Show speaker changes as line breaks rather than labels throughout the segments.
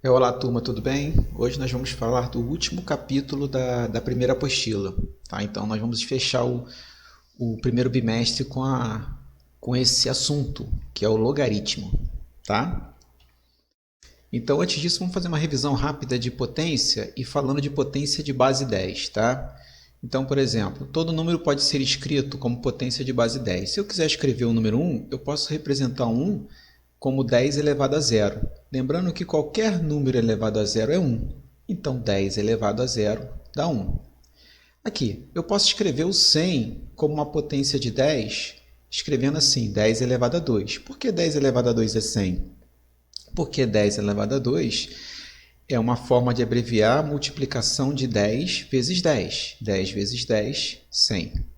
Olá, turma, tudo bem? Hoje nós vamos falar do último capítulo da primeira apostila, tá? Então nós vamos fechar o primeiro bimestre com esse assunto, que é o logaritmo, tá? Então antes disso vamos fazer uma revisão rápida de potência e falando de potência de base 10, tá? Então, por exemplo, todo número pode ser escrito como potência de base 10. Se eu quiser escrever o número 1, eu posso representar um 1 como 10 elevado a zero. Lembrando que qualquer número elevado a zero é 1. Então, 10 elevado a zero dá 1. Aqui, eu posso escrever o 100 como uma potência de 10, escrevendo assim, 10 elevado a 2. Por que 10 elevado a 2 é 100? Porque 10 elevado a 2 é uma forma de abreviar a multiplicação de 10 vezes 10. 10 vezes 10, 100.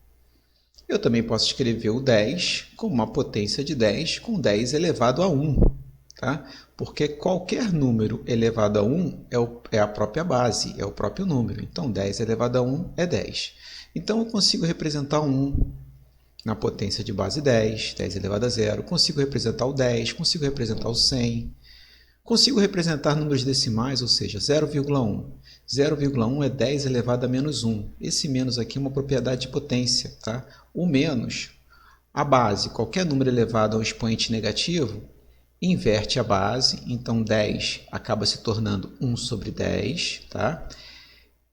Eu também posso escrever o 10 como uma potência de 10 com 10 elevado a 1. Tá? Porque qualquer número elevado a 1 é a própria base, é o próprio número. Então, 10 elevado a 1 é 10. Então, eu consigo representar 1 na potência de base 10, 10 elevado a 0. Consigo representar o 10, consigo representar o 100. Consigo representar números decimais, ou seja, 0,1. 0,1 é 10 elevado a menos 1. Esse menos aqui é uma propriedade de potência. Tá? O menos, a base, qualquer número elevado a um expoente negativo, inverte a base, então 10 acaba se tornando 1 sobre 10, tá?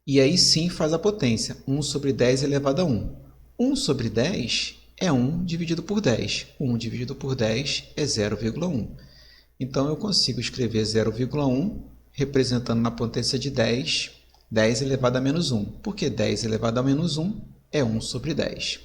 E aí sim faz a potência, 1 sobre 10 elevado a 1. 1 sobre 10 é 1 dividido por 10. 1 dividido por 10 é 0,1. Então eu consigo escrever 0,1 representando na potência de 10, 10 elevado a menos 1. Porque 10 elevado a menos 1 é 1 sobre 10.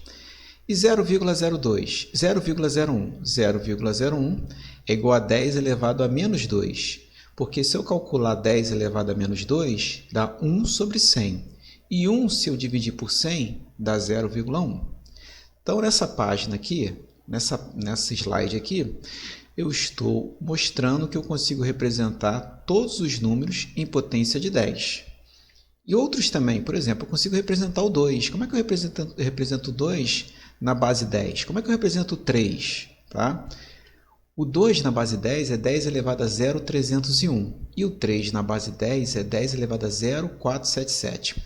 E 0,02, 0,01, 0,01 é igual a 10 elevado a menos 2. Porque se eu calcular 10 elevado a menos 2, dá 1 sobre 100. E 1, se eu dividir por 100, dá 0,1. Então, nessa página aqui, nessa slide aqui, eu estou mostrando que eu consigo representar todos os números em potência de 10. E outros também, por exemplo, eu consigo representar o 2. Como é que eu represento o 2 na base 10? Como é que eu represento o 3? Tá? O 2 na base 10 é 10 elevado a 0,301. E o 3 na base 10 é 10 elevado a 0,477.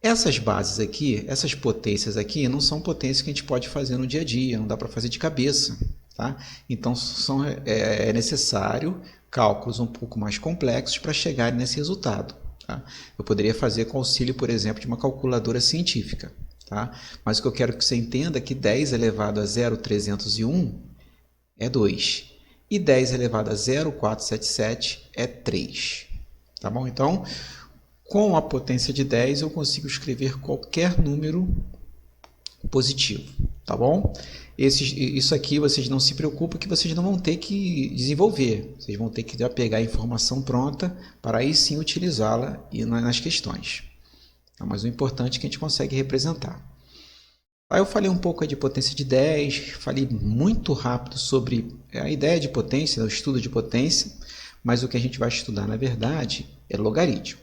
Essas bases aqui, essas potências aqui, não são potências que a gente pode fazer no dia a dia, não dá para fazer de cabeça. Tá? Então, é necessário cálculos um pouco mais complexos para chegar nesse resultado. Tá? Eu poderia fazer com auxílio, por exemplo, de uma calculadora científica. Tá? Mas o que eu quero que você entenda é que 10 elevado a 0,301 é 2. E 10 elevado a 0,477 é 3. Tá bom? Então, com a potência de 10, eu consigo escrever qualquer número positivo. Tá bom? Isso aqui vocês não se preocupem que vocês não vão ter que desenvolver. Vocês vão ter que já pegar a informação pronta para aí sim utilizá-la nas questões. Tá? Mas o importante é que a gente consegue representar. Aí eu falei um pouco de potência de 10, falei muito rápido sobre a ideia de potência, o estudo de potência, mas o que a gente vai estudar, na verdade, é logaritmo.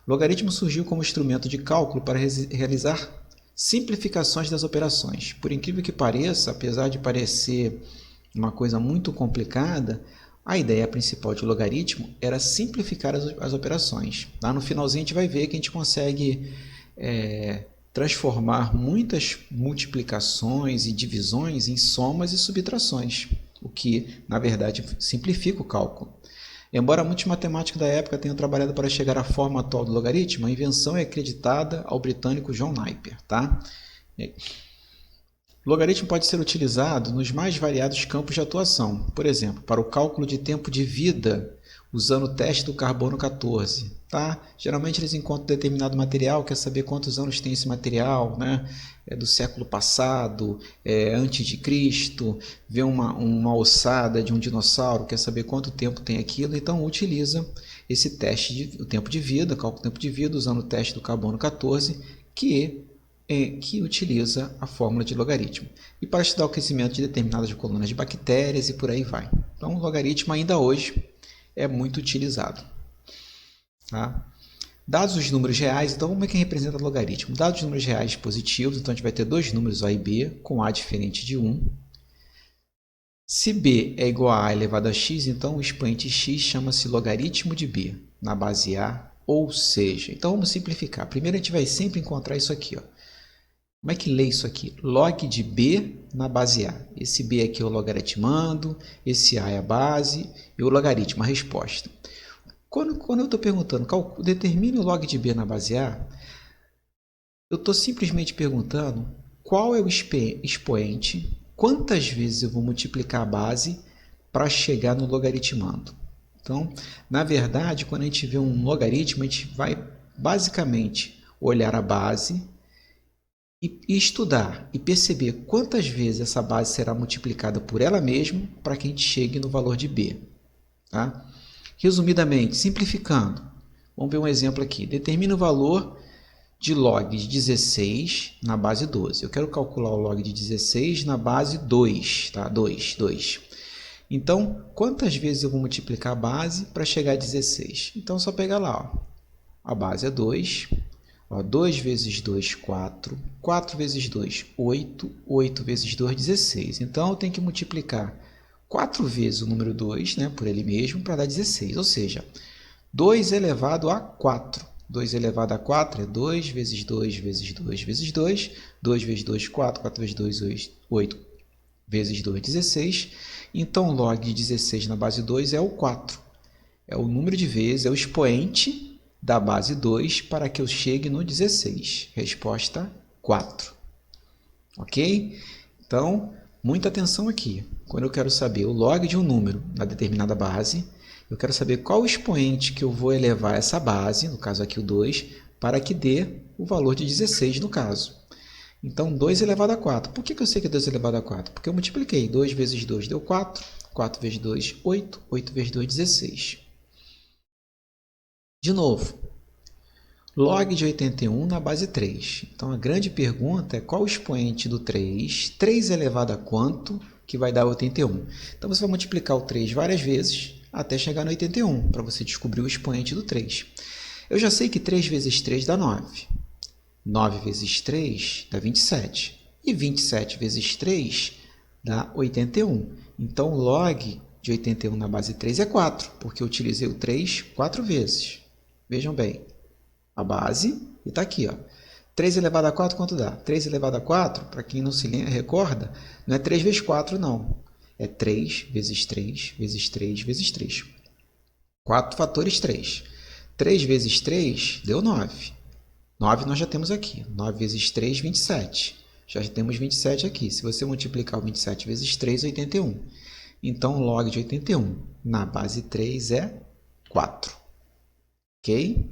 O logaritmo surgiu como instrumento de cálculo para realizar simplificações das operações. Por incrível que pareça, apesar de parecer uma coisa muito complicada, a ideia principal de logaritmo era simplificar as operações. Lá no finalzinho a gente vai ver que a gente consegue transformar muitas multiplicações e divisões em somas e subtrações, o que, na verdade, simplifica o cálculo. Embora muitos matemáticos da época tenham trabalhado para chegar à forma atual do logaritmo, a invenção é acreditada ao britânico John Napier. Tá? O logaritmo pode ser utilizado nos mais variados campos de atuação. Por exemplo, para o cálculo de tempo de vida, usando o teste do carbono 14. Tá? Geralmente eles encontram determinado material, quer saber quantos anos tem esse material, né? É do século passado, antes de Cristo, vê uma ossada de um dinossauro, quer saber quanto tempo tem aquilo, então utiliza esse teste o tempo de vida, cálculo do tempo de vida, usando o teste do carbono 14, que utiliza a fórmula de logaritmo. E para estudar o crescimento de determinadas colônias de bactérias e por aí vai. Então o logaritmo ainda hoje é muito utilizado. Tá? Dados os números reais, então como é que representa o logaritmo? Dados os números reais positivos, então a gente vai ter dois números A e B, com A diferente de 1. Se b é igual a elevado a x, então o expoente x chama-se logaritmo de b, na base a, ou seja. Então vamos simplificar. Primeiro a gente vai sempre encontrar isso aqui, ó. Como é que lê isso aqui? Log de b na base a. Esse b aqui é o logaritmando, esse a é a base e o logaritmo, a resposta. Quando eu estou perguntando, determine o log de b na base a, eu estou simplesmente perguntando qual é o expoente, quantas vezes eu vou multiplicar a base para chegar no logaritmando. Então, na verdade, quando a gente vê um logaritmo, a gente vai basicamente olhar a base e estudar e perceber quantas vezes essa base será multiplicada por ela mesma para que a gente chegue no valor de b. Tá? Resumidamente, simplificando, vamos ver um exemplo aqui. Determina o valor de log de 16 na base 12. Eu quero calcular o log de 16 na base 2. Tá? 2. Então, quantas vezes eu vou multiplicar a base para chegar a 16? Então, é só pegar lá. Ó. A base é 2. 2 vezes 2, 4. 4 vezes 2, 8. 8 vezes 2, 16. Então, eu tenho que multiplicar 4 vezes o número 2, né, por ele mesmo, para dar 16. Ou seja, 2 elevado a 4. 2 elevado a 4 é 2 vezes 2 vezes 2 vezes 2. 2 vezes 2, 4. 4 vezes 2, 8 vezes 2, 16. Então, o log de 16 na base 2 é o 4. É o número de vezes, é o expoente da base 2 para que eu chegue no 16. Resposta 4. Ok? Então, muita atenção aqui. Quando eu quero saber o log de um número na determinada base, eu quero saber qual o expoente que eu vou elevar essa base, no caso aqui o 2, para que dê o valor de 16 no caso. Então, 2 elevado a 4. Por que eu sei que é 2 elevado a 4? Porque eu multipliquei. 2 vezes 2 deu 4. 4 vezes 2, 8. 8 vezes 2, 16. De novo, log de 81 na base 3. Então, a grande pergunta é qual o expoente do 3? 3 elevado a quanto que vai dar 81? Então, você vai multiplicar o 3 várias vezes até chegar no 81, para você descobrir o expoente do 3. Eu já sei que 3 vezes 3 dá 9. 9 vezes 3 dá 27. E 27 vezes 3 dá 81. Então, o log de 81 na base 3 é 4, porque eu utilizei o 3 4 vezes. Vejam bem, a base, e está aqui, ó. 3 elevado a 4, quanto dá? 3 elevado a 4, para quem não se recorda, não é 3 vezes 4, não. É 3 vezes 3 vezes 3 vezes 3. 4 fatores 3. 3 vezes 3 deu 9. 9 nós já temos aqui. 9 vezes 3, 27. Já temos 27 aqui. Se você multiplicar o 27 vezes 3, 81. Então, o log de 81 na base 3 é 4. Ok?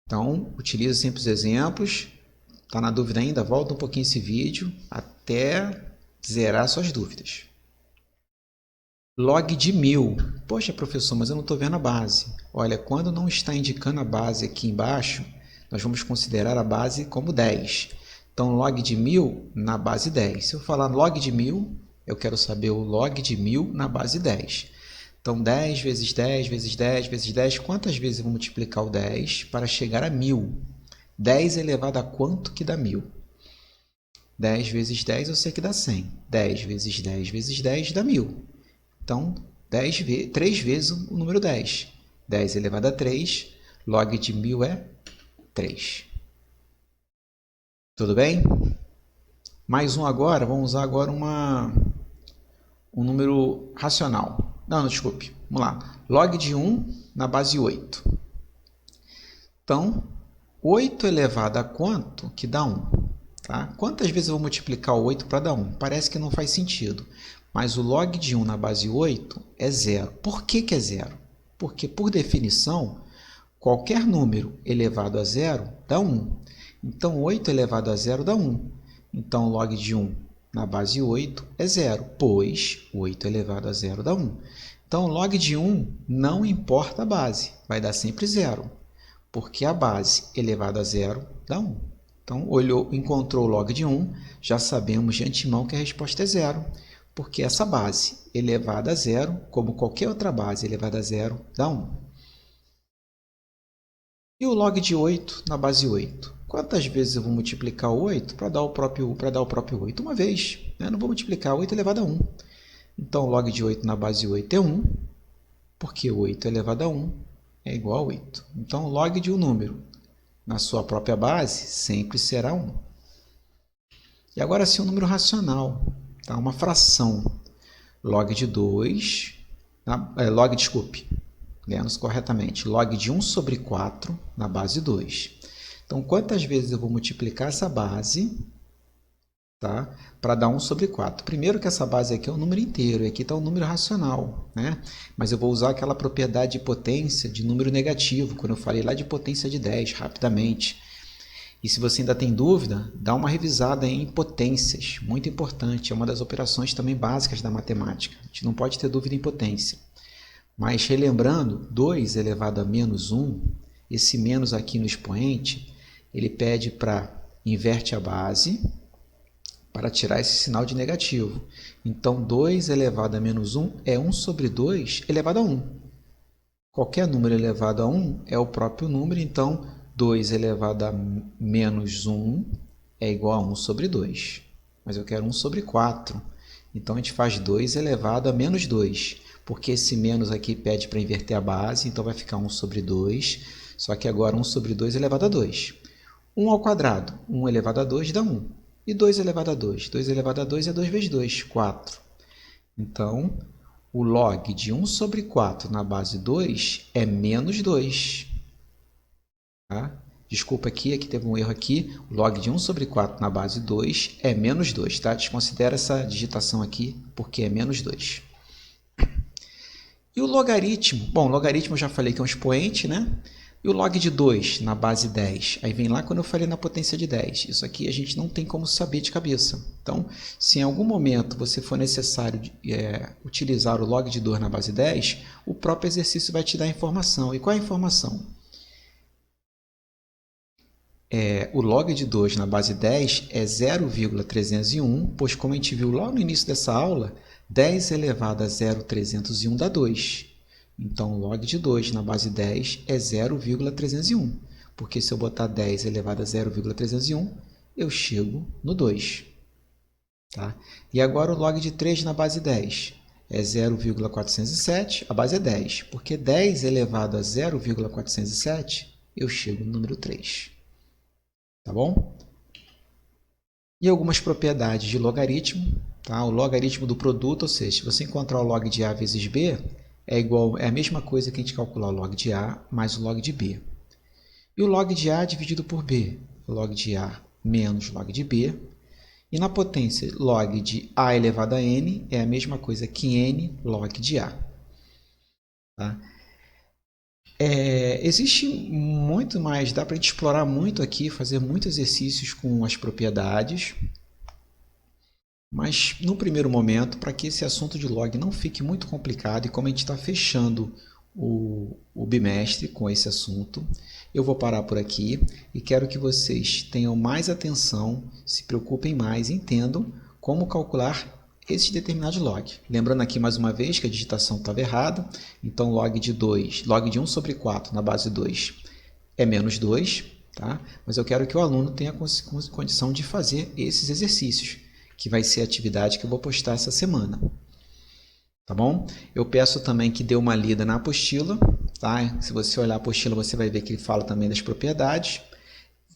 Então, utilize sempre os exemplos. Está na dúvida ainda? Volta um pouquinho esse vídeo até zerar suas dúvidas. Log de 1000. Poxa, professor, mas eu não estou vendo a base. Olha, quando não está indicando a base aqui embaixo, nós vamos considerar a base como 10. Então, log de 1000 na base 10. Se eu falar log de 1000, eu quero saber o log de 1000 na base 10. Então, 10 vezes 10 vezes 10 vezes 10, quantas vezes eu vou multiplicar o 10 para chegar a 1000? 10 elevado a quanto que dá 1000? 10 vezes 10 eu sei que dá 100. 10 vezes 10 vezes 10 dá 1000. Então, 3 vezes o número 10. 10 elevado a 3, log de 1000 é 3. Tudo bem? Mais um agora, vamos usar agora um número racional. Não, desculpe. Vamos lá. Log de 1 na base 8. Então, 8 elevado a quanto que dá 1? Tá? Quantas vezes eu vou multiplicar o 8 para dar 1? Parece que não faz sentido. Mas o log de 1 na base 8 é 0. Por que é 0? Porque, por definição, qualquer número elevado a 0 dá 1. Então, 8 elevado a 0 dá 1. Então, log de 1 na base 8 é 0, pois 8 elevado a 0 dá 1. Então, log de 1 não importa a base, vai dar sempre 0, porque a base elevada a 0 dá 1. Então, encontrou o log de 1, já sabemos de antemão que a resposta é 0, porque essa base elevada a 0, como qualquer outra base elevada a 0, dá 1. E o log de 8 na base 8? Quantas vezes eu vou multiplicar 8 para dar o próprio 8? Uma vez, né? Não vou multiplicar 8 elevado a 1. Então, log de 8 na base 8 é 1, porque 8 elevado a 1 é igual a 8. Então, log de um número na sua própria base sempre será 1. E agora sim, um número racional, tá? Uma fração. Log de 2, lendo corretamente, log de 1 sobre 4 na base 2. Então, quantas vezes eu vou multiplicar essa base, tá? Para dar 1 sobre 4. Primeiro que essa base aqui é um número inteiro, e aqui está um número racional, né? Mas eu vou usar aquela propriedade de potência de número negativo, quando eu falei lá de potência de 10, rapidamente. E se você ainda tem dúvida, dá uma revisada em potências, muito importante, é uma das operações também básicas da matemática. A gente não pode ter dúvida em potência. Mas relembrando, 2 elevado a menos 1, esse menos aqui no expoente, ele pede para inverte a base para tirar esse sinal de negativo. Então, 2 elevado a menos 1 é 1 sobre 2 elevado a 1. Qualquer número elevado a 1 é o próprio número, então 2 elevado a menos 1 é igual a 1 sobre 2. Mas eu quero 1 sobre 4. Então, a gente faz 2 elevado a menos 2. Porque esse menos aqui pede para inverter a base, então vai ficar 1 sobre 2. Só que agora 1 sobre 2 elevado a 2. 1 ao quadrado, 1 elevado a 2 dá 1. E 2 elevado a 2? 2 elevado a 2 é 2 vezes 2, 4. Então, o log de 1 sobre 4 na base 2 é menos 2. Tá? Desculpa aqui teve um erro aqui. O log de 1 sobre 4 na base 2 é menos 2. Tá? Desconsidera essa digitação aqui, porque é menos 2. E o logaritmo? Bom, logaritmo eu já falei que é um expoente, né? E o log de 2 na base 10? Aí vem lá quando eu falei na potência de 10. Isso aqui a gente não tem como saber de cabeça. Então, se em algum momento você for necessário utilizar o log de 2 na base 10, o próprio exercício vai te dar a informação. E qual é a informação? O log de 2 na base 10 é 0,301, pois como a gente viu lá no início dessa aula, 10 elevado a 0,301 dá 2. Então, log de 2 na base 10 é 0,301, porque se eu botar 10 elevado a 0,301, eu chego no 2. Tá? E agora o log de 3 na base 10 é 0,407, a base é 10, porque 10 elevado a 0,407, eu chego no número 3. Tá bom? E algumas propriedades de logaritmo. Tá? O logaritmo do produto, ou seja, se você encontrar o log de A vezes B, é a mesma coisa que a gente calcular o log de A mais o log de B. E o log de A dividido por B, log de A menos log de B. E na potência, log de A elevado a N é a mesma coisa que N log de A. Tá? Existe muito mais, dá para a gente explorar muito aqui, fazer muitos exercícios com as propriedades. Mas, no primeiro momento, para que esse assunto de log não fique muito complicado, e como a gente está fechando o bimestre com esse assunto, eu vou parar por aqui e quero que vocês tenham mais atenção, se preocupem mais, entendam como calcular esse determinado log. Lembrando aqui mais uma vez que a digitação estava errada, então log de 1 sobre 4 na base 2 é menos 2, tá? Mas eu quero que o aluno tenha condição de fazer esses exercícios, que vai ser a atividade que eu vou postar essa semana. Tá bom? Eu peço também que dê uma lida na apostila. Tá? Se você olhar a apostila, você vai ver que ele fala também das propriedades.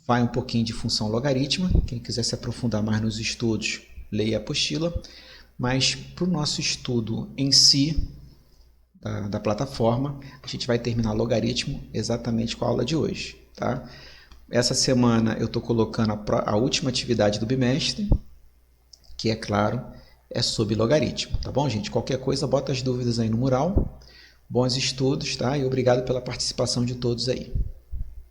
Vai um pouquinho de função logarítmica. Quem quiser se aprofundar mais nos estudos, leia a apostila. Mas para o nosso estudo em si, da plataforma, a gente vai terminar logaritmo exatamente com a aula de hoje. Tá? Essa semana eu estou colocando a última atividade do bimestre, que, é claro, é sobre logaritmo. Tá bom, gente? Qualquer coisa, bota as dúvidas aí no mural. Bons estudos, tá? E obrigado pela participação de todos aí.